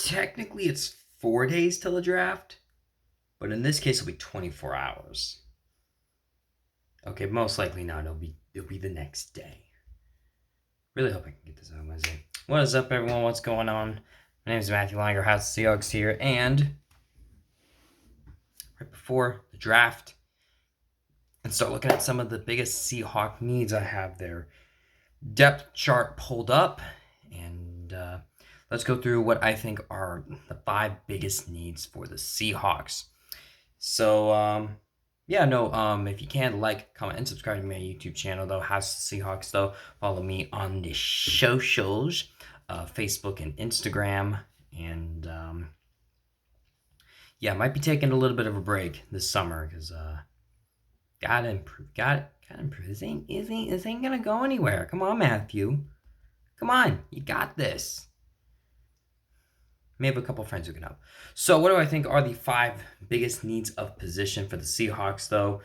technically it's 4 days till the draft, but in this case it'll be 24 hours. Okay, most likely not. It'll be the next day. Really hope I can get this on Wednesday. What is up, everyone? What's going on? My name is Matthew Langer, House of Seahawks here, and right before the draft, and start looking at some of the biggest Seahawk needs I have there. Depth chart pulled up, and let's go through what I think are the 5 biggest needs for the Seahawks. So, if you can, like, comment, and subscribe to my YouTube channel, though, House of Seahawks, though. Follow me on the socials, Facebook and Instagram, and, might be taking a little bit of a break this summer, because, gotta improve. This ain't gonna go anywhere. Come on, Matthew. Come on, you got this. May have a couple friends who can help. So, what do I think are the 5 biggest needs of position for the Seahawks, though?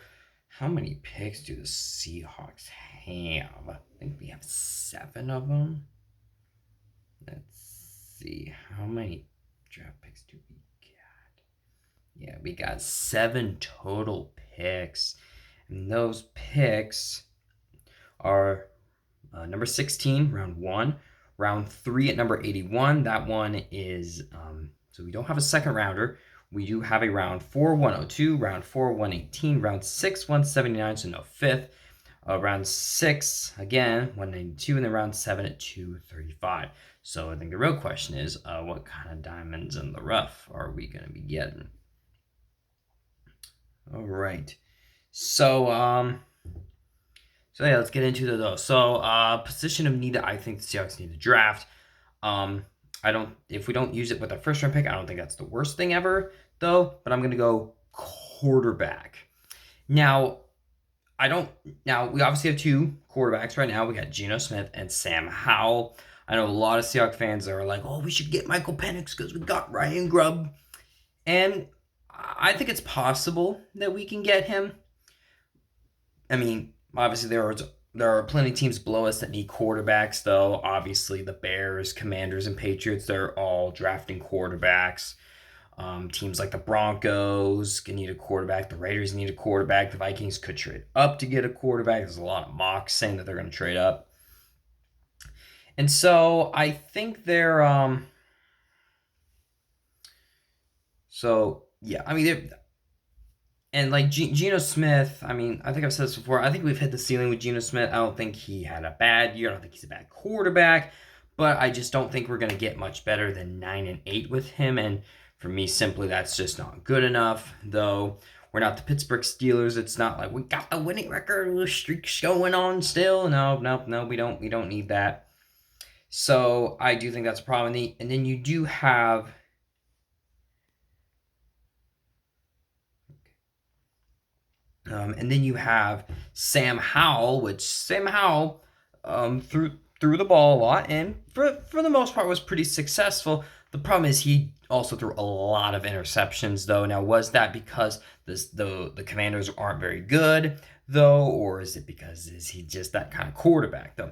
How many picks do the Seahawks have? I think we have 7 of them. Let's see. How many draft picks do we got? Yeah, we got 7 total picks. And those picks are number 16, round 1. Round 3 at number 81. That one is, so we don't have a second rounder. We do have a round 4, 102, round 4, 118, round 6, 179, so no 5th. Round 6, again, 192, and then round 7 at 235. So I think the real question is, what kind of diamonds in the rough are we going to be getting? All right. So let's get into those. So, position of need that I think the Seahawks need to draft. If we don't use it with our first round pick, I don't think that's the worst thing ever, though. But I'm going to go quarterback. Now, we obviously have 2 quarterbacks right now. We got Geno Smith and Sam Howell. I know a lot of Seahawks fans are like, oh, we should get Michael Penix because we got Ryan Grubb. And I think it's possible that we can get him. I mean, obviously there are plenty of teams below us that need quarterbacks, though. Obviously, the Bears, Commanders, and Patriots, they're all drafting quarterbacks. Teams like the Broncos can need a quarterback. The Raiders need a quarterback. The Vikings could trade up to get a quarterback. There's a lot of mocks saying that they're going to trade up. And so I think they're and like Geno Smith, I mean, I think I've said this before. I think we've hit the ceiling with Geno Smith. I don't think he had a bad year. I don't think he's a bad quarterback. But I just don't think we're going to get much better than 9-8 with him. And for me, simply, that's just not good enough. Though we're not the Pittsburgh Steelers. It's not like we got the winning record. The streak's going on still. No, we don't need that. So I do think that's a problem. And then you do have... and then you have Sam Howell, which Sam Howell threw the ball a lot, and for the most part was pretty successful. The problem is he also threw a lot of interceptions, though. Now, was that because the Commanders aren't very good, though, or is it because is he just that kind of quarterback, though?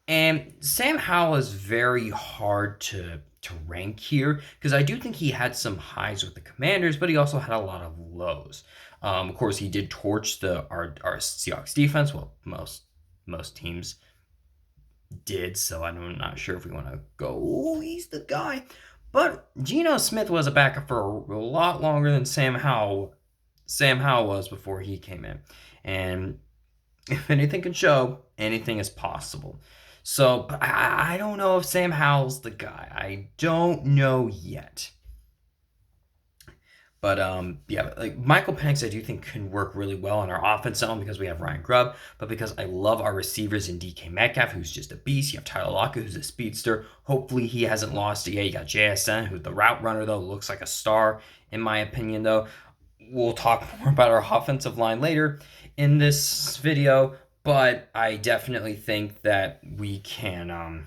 And Sam Howell is very hard to rank here because I do think he had some highs with the Commanders, but he also had a lot of lows. Of course, he did torch our Seahawks defense. Well, most teams did, so I'm not sure if we want to go, oh, he's the guy. But Geno Smith was a backup for a lot longer than Sam Howell was before he came in. And if anything can show, anything is possible. So I don't know if Sam Howell's the guy. I don't know yet. But, like Michael Penix, I do think can work really well on our offense, not only because we have Ryan Grubb, but because I love our receivers in DK Metcalf, who's just a beast. You have Tyler Lockett, who's a speedster. Hopefully he hasn't lost it yet. You got JSN, who's the route runner, though, looks like a star, in my opinion, though. We'll talk more about our offensive line later in this video, but I definitely think that we can,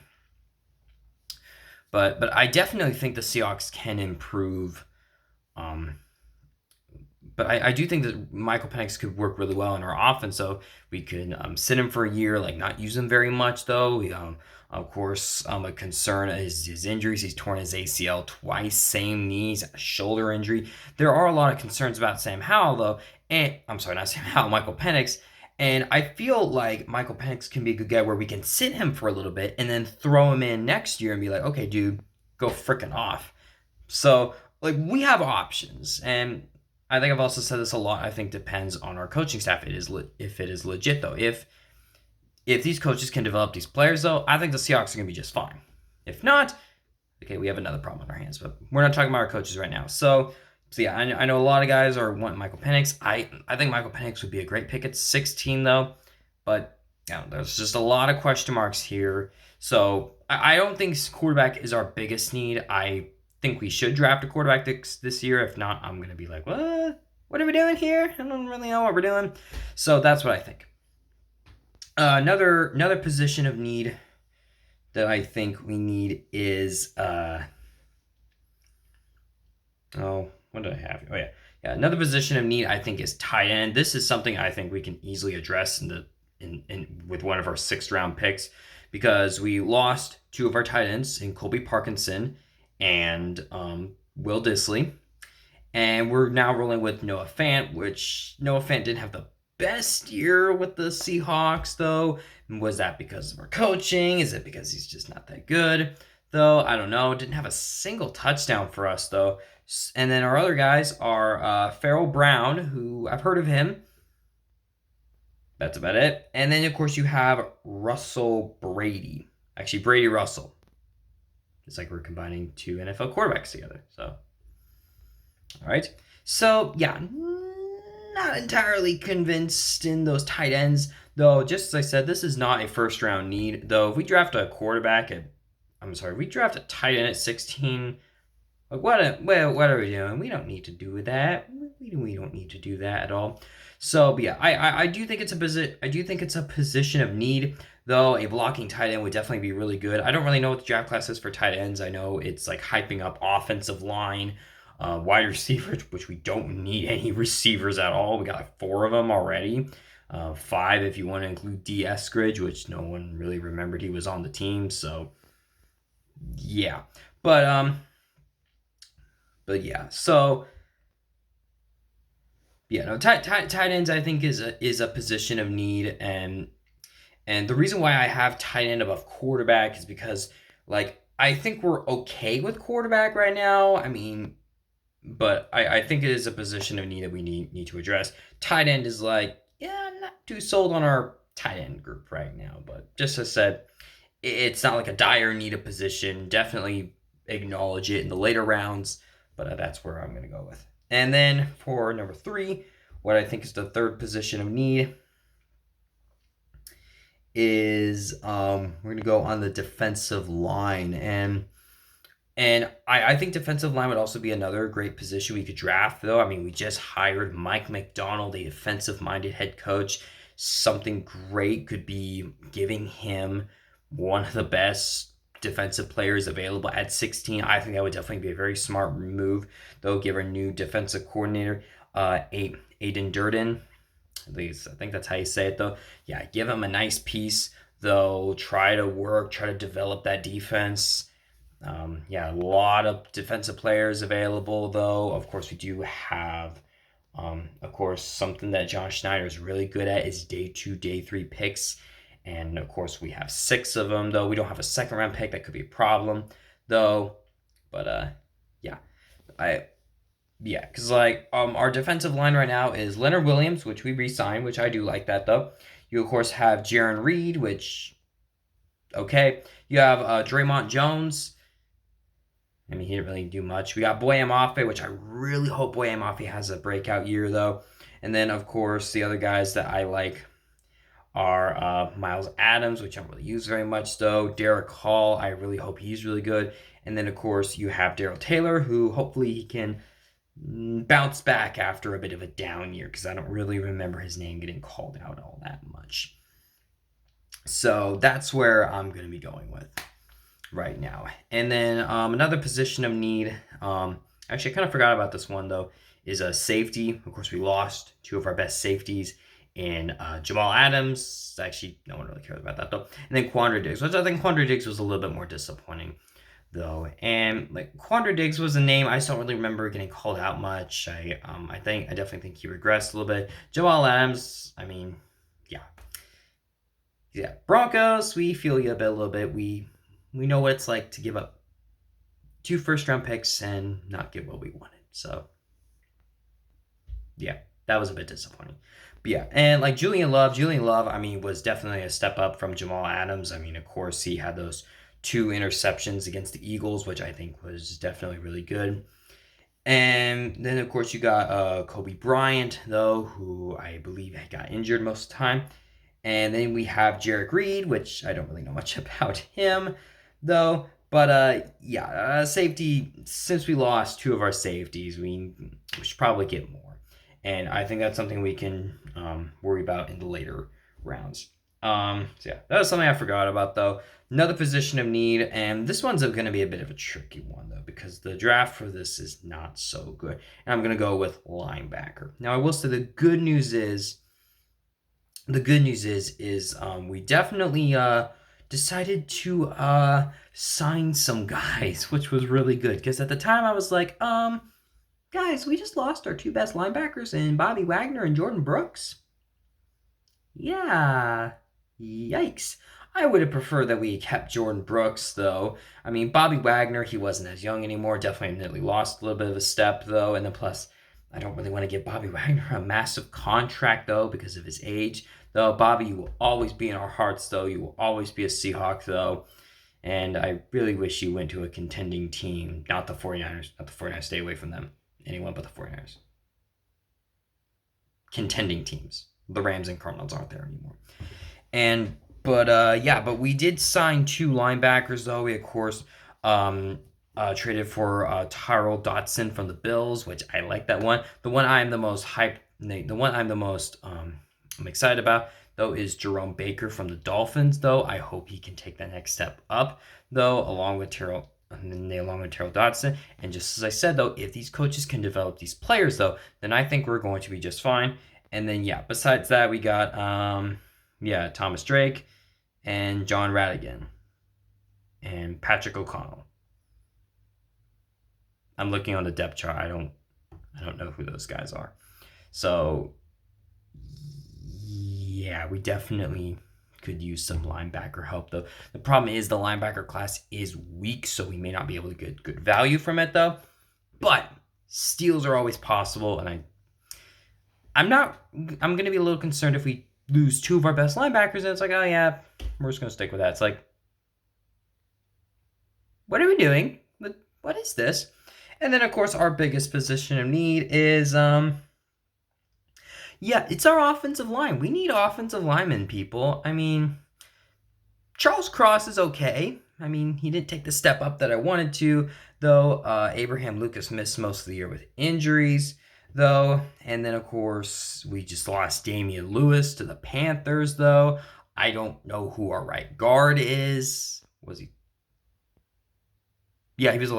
but I definitely think the Seahawks can improve, but I do think that Michael Penix could work really well in our offense. So we could sit him for a year, like not use him very much though. Of course, a concern is his injuries. He's torn his ACL twice, same knees, a shoulder injury. There are a lot of concerns about Sam Howell though, and I'm sorry, not Sam Howell, Michael Penix. And I feel like Michael Penix can be a good guy where we can sit him for a little bit and then throw him in next year and be like, okay, dude, go freaking off. So like we have options, and I think I've also said this a lot. I think depends on our coaching staff. If it is legit though. If these coaches can develop these players though, I think the Seahawks are gonna be just fine. If not, okay, we have another problem on our hands. But we're not talking about our coaches right now. So yeah, I know a lot of guys are wanting Michael Penix. I think Michael Penix would be a great pick at 16 though, but there's just a lot of question marks here. So I don't think quarterback is our biggest need. I think we should draft a quarterback this year. If not, I'm gonna be like, what? What are we doing here? I don't really know what we're doing. So that's what I think. Another position of need that I think we need is what did I have? Oh yeah. Another position of need I think is tight end. This is something I think we can easily address in with one of our 6th round picks, because we lost 2 of our tight ends in Colby Parkinson and Will Dissly, and we're now rolling with Noah Fant, which Noah Fant didn't have the best year with the Seahawks though. Was that because of our coaching? Is it because he's just not that good though? I don't know. Didn't have a single touchdown for us though. And then our other guys are Farrell Brown, who I've heard of him. That's about it. And then, of course, you have Russell Brady. Actually, Brady Russell. It's like we're combining 2 NFL quarterbacks together. So, all right. So, yeah, not entirely convinced in those tight ends. Though, just as I said, this is not a first-round need. Though, if we draft a we draft a tight end at 16... Like what are we doing? We don't need to do that. We don't need to do that at all. So, but yeah, I do think it's a position of need, though. A blocking tight end would definitely be really good. I don't really know what the draft class is for tight ends. I know it's like hyping up offensive line, wide receivers, which we don't need any receivers at all. We got like 4 of them already. 5 if you want to include D. Eskridge, which no one really remembered he was on the team. So, yeah, but yeah, so yeah, no, tight ends I think is a position of need, and the reason why I have tight end above quarterback is because like I think we're okay with quarterback right now. I mean, but I think it is a position of need that we need to address. Tight end is like, yeah, I'm not too sold on our tight end group right now, but just as I said, it's not like a dire need of position. Definitely acknowledge it in the later rounds. But that's where I'm going to go with. And then for number 3, what I think is the 3rd position of need is we're going to go on the defensive line. And I think defensive line would also be another great position we could draft, though. I mean, we just hired Mike McDonald, a defensive-minded head coach. Something great could be giving him one of the best defensive players available at 16. I think that would definitely be a very smart move, though. Give our new defensive coordinator, Aiden Durden, at least I think that's how you say it, though. Yeah, give him a nice piece, though. Try to develop that defense. A lot of defensive players available, though. Of course, we do have, something that John Schneider is really good at is day 2, day 3 picks. And, of course, we have 6 of them, though. We don't have a 2nd-round pick. That could be a problem, though. But, because, our defensive line right now is Leonard Williams, which we re-signed, which I do like that, though. You, of course, have Jaron Reed, which, okay. You have Draymond Jones. I mean, he didn't really do much. We got Boye Mafe, which I really hope Boye Mafe has a breakout year, though. And then, of course, the other guys that I like are Miles Adams, which I don't really use very much, though. Derek Hall, I really hope he's really good. And then, of course, you have Darrell Taylor, who hopefully he can bounce back after a bit of a down year, because I don't really remember his name getting called out all that much. So that's where I'm going to be going with right now. And then another position of need, actually I kind of forgot about this one, though, is a safety. Of course, we lost two of our best safeties in Jamal Adams. Actually, no one really cares about that though. And then Quandre Diggs, which I think Quandre Diggs was a little bit more disappointing though. And like Quandre Diggs was a name I just don't really remember getting called out much. I definitely think he regressed a little bit. Jamal Adams, I mean, yeah. Broncos, we feel you a little bit. We know what it's like to give up 2 first-round picks and not get what we wanted. So yeah, that was a bit disappointing. But yeah, and like Julian Love, I mean, was definitely a step up from Jamal Adams. I mean, of course, he had those 2 interceptions against the Eagles, which I think was definitely really good. And then, of course, you got Kobe Bryant, though, who I believe got injured most of the time. And then we have Jarek Reed, which I don't really know much about him, though. But safety, since we lost 2 of our safeties, we should probably get more. And I think that's something we can worry about in the later rounds. That was something I forgot about, though. Another position of need, and this one's going to be a bit of a tricky one, though, because the draft for this is not so good. And I'm going to go with linebacker. Now, I will say the good news is we definitely decided to sign some guys, which was really good. Because at the time I was like, guys, we just lost our 2 best linebackers in Bobby Wagner and Jordan Brooks. Yeah, yikes. I would have preferred that we kept Jordan Brooks, though. I mean, Bobby Wagner, he wasn't as young anymore. Definitely lost a little bit of a step, though. And then plus, I don't really want to give Bobby Wagner a massive contract, though, because of his age. Though, Bobby, you will always be in our hearts, though. You will always be a Seahawk, though. And I really wish you went to a contending team, not the 49ers. Not the 49ers. Stay away from them. Anyone but the 49ers. Contending teams. The Rams and Cardinals aren't there anymore. But we did sign 2 linebackers, though. We, of course, traded for Tyrell Dodson from the Bills, which I like that one. The one I'm the most I'm excited about, though, is Jerome Baker from the Dolphins, though. I hope he can take that next step up, though, along with Tyrell Dodson. And just as I said, though, if these coaches can develop these players, though, then I think we're going to be just fine. And then, besides that, we got, Thomas Drake and John Radigan and Patrick O'Connell. I'm looking on the depth chart. I don't know who those guys are. So, yeah, we definitely could use some linebacker help, though. The problem is the linebacker class is weak, so we may not be able to get good value from it, though. But steals are always possible, and I'm going to be a little concerned if we lose 2 of our best linebackers, and it's like, oh, yeah, we're just going to stick with that. It's like, what are we doing? What is this? And then, of course, our biggest position of need is, it's our offensive line. We need offensive linemen, people. I mean, Charles Cross is okay. I mean, he didn't take the step up that I wanted to, though. Abraham Lucas missed most of the year with injuries, though. And then, of course, we just lost Damian Lewis to the Panthers, though. I don't know who our right guard is. Was he? Yeah, he was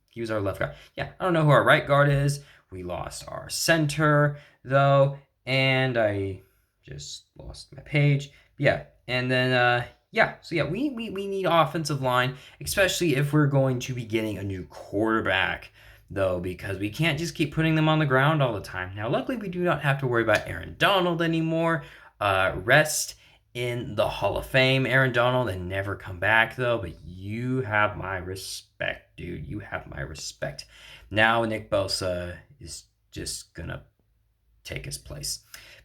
he was our left guard. Yeah, I don't know who our right guard is. We lost our center, though. And I just lost my page. Yeah, and then, we need offensive line, especially if we're going to be getting a new quarterback, though, because we can't just keep putting them on the ground all the time. Now, luckily, we do not have to worry about Aaron Donald anymore. Rest in the Hall of Fame, Aaron Donald, and never come back, though. But you have my respect, dude. You have my respect. Now Nick Bosa is just going to take his place.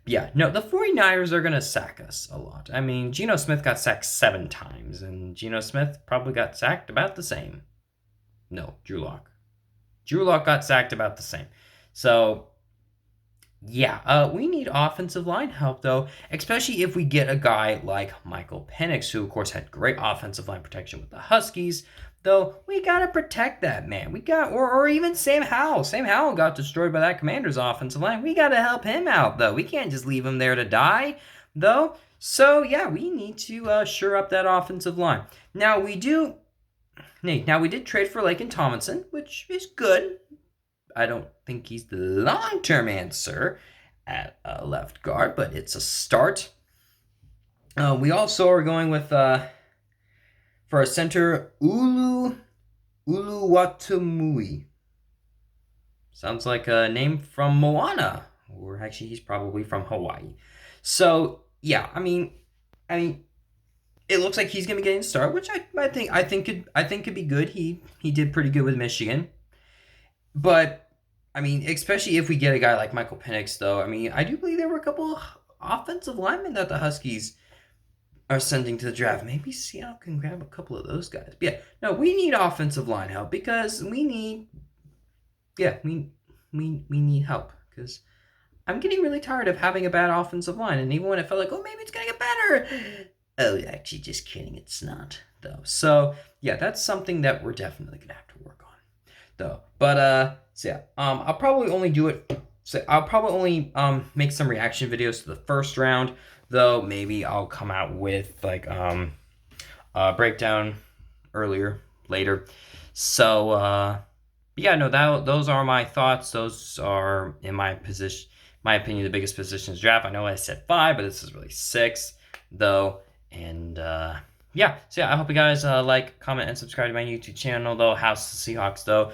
But the 49ers are going to sack us a lot. I mean, Geno Smith got sacked 7 times, and Geno Smith probably got sacked about the same. No, Drew Lock. Drew Lock got sacked about the same. So, we need offensive line help, though, especially if we get a guy like Michael Penix, who, of course, had great offensive line protection with the Huskies, though we got to protect that man. Or even Sam Howell. Sam Howell got destroyed by that Commanders offensive line. We got to help him out, though. We can't just leave him there to die, though. So, we need to shore up that offensive line. Now, we did trade for Laken Tomlinson, which is good. I don't think he's the long-term answer at left guard, but it's a start. We also are going with for a center Uluwatumui. Sounds like a name from Moana, or actually, he's probably from Hawaii. So yeah, I mean, it looks like he's gonna be getting a start, which I think could be good. He did pretty good with Michigan, but I mean, especially if we get a guy like Michael Penix, though. I mean, I do believe there were a couple of offensive linemen that the Huskies are sending to the draft. Maybe Seattle can grab a couple of those guys. But yeah, no, we need offensive line help because we need help because I'm getting really tired of having a bad offensive line. And even when it felt like, oh, maybe it's gonna get better. Oh, actually, just kidding. It's not though. So yeah, that's something that we're definitely gonna have to work on though. But so yeah, I'll probably only do it. So I'll probably only make some reaction videos to the first round. Though maybe I'll come out with like a breakdown later. So yeah, no, those are my thoughts. Those are in my opinion, the biggest positions draft. I know I said 5, but this is really 6 though. And yeah, so yeah, I hope you guys like, comment, and subscribe to my YouTube channel though. House of Seahawks though.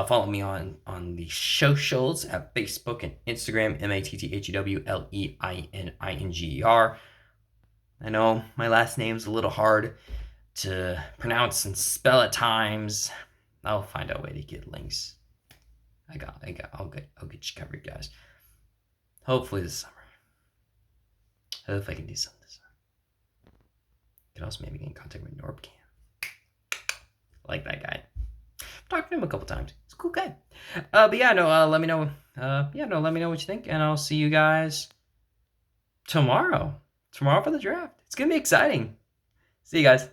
Follow me on the socials at Facebook and Instagram, MATTHEWLEININGER. I know my last name's a little hard to pronounce and spell at times. I'll find out a way to get links. I'll get you covered, guys. Hopefully this summer. I hope I can do something this summer. You can also maybe get in contact with Norbcam. I like that guy. Talked to him a couple times. He's a cool guy. But yeah, no, let me know. Let me know what you think, and I'll see you guys tomorrow. Tomorrow for the draft. It's gonna be exciting. See you guys.